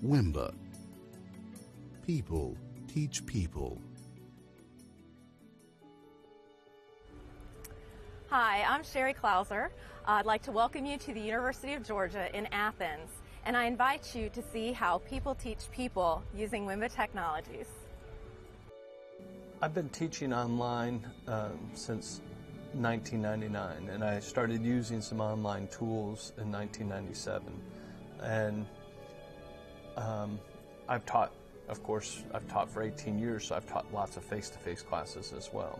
Wimba. People teach people. Hi, I'm Sherry Klauser. I'd like to welcome you to the University of Georgia in Athens, and I invite you to see how people teach people using Wimba technologies. I've been teaching online since 1999, and I started using some online tools in 1997. And I've taught for 18 years, so I've taught lots of face-to-face classes as well.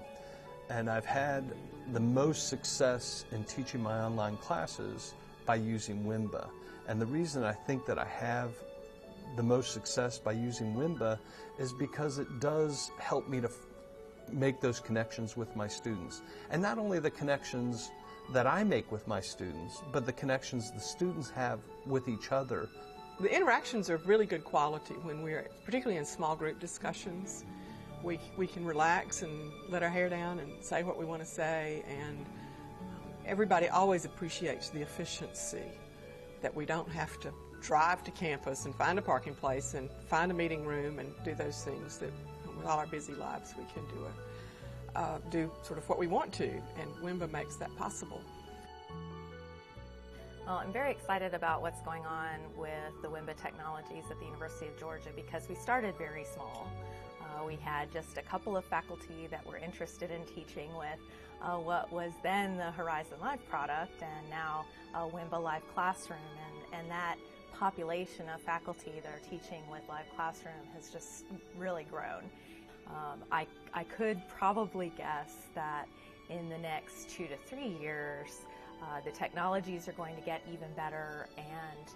And I've had the most success in teaching my online classes by using Wimba. And the reason I think that I have the most success by using Wimba is because it does help me to make those connections with my students. And not only the connections that I make with my students, but the connections the students have with each other. The interactions are of really good quality when we're, particularly in small group discussions. We can relax and let our hair down and say what we want to say, and everybody always appreciates the efficiency that we don't have to drive to campus and find a parking place and find a meeting room and do those things that with all our busy lives we can do sort of what we want to, and Wimba makes that possible. Well, I'm very excited about what's going on with the Wimba technologies at the University of Georgia because we started very small. We had just a couple of faculty that were interested in teaching with what was then the Horizon Live product, and now Wimba Live Classroom, and that population of faculty that are teaching with Live Classroom has just really grown. I could probably guess that in the next 2 to 3 years, the technologies are going to get even better and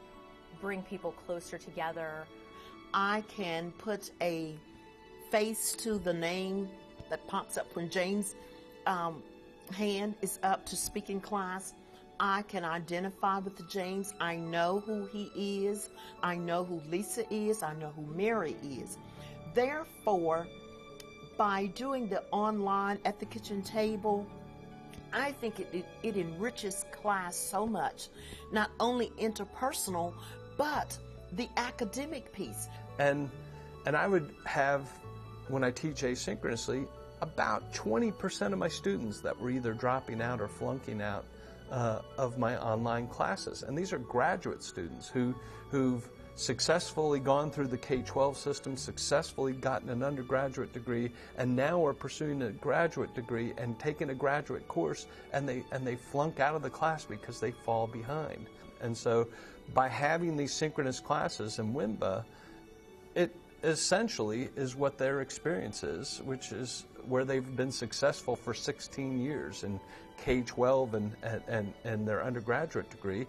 bring people closer together. I can put a face to the name that pops up when James' hand is up to speak in class. I can identify with James. I know who he is. I know who Lisa is. I know who Mary is. Therefore, by doing the online at the kitchen table, I think it enriches class so much, not only interpersonal, but the academic piece. And I would have, when I teach asynchronously, about 20% of my students that were either dropping out or flunking out of my online classes. And these are graduate students who've successfully gone through the K-12 system, successfully gotten an undergraduate degree, and now are pursuing a graduate degree and taking a graduate course, and they flunk out of the class because they fall behind. And so by having these synchronous classes in Wimba, it essentially is what their experience is, which is where they've been successful for 16 years in K-12 and their undergraduate degree.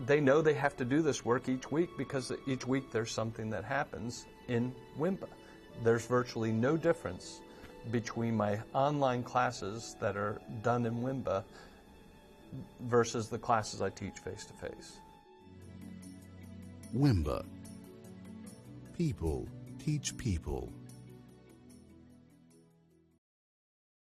They know they have to do this work each week because each week there's something that happens in Wimba. There's virtually no difference between my online classes that are done in Wimba versus the classes I teach face-to-face. Wimba. People teach people.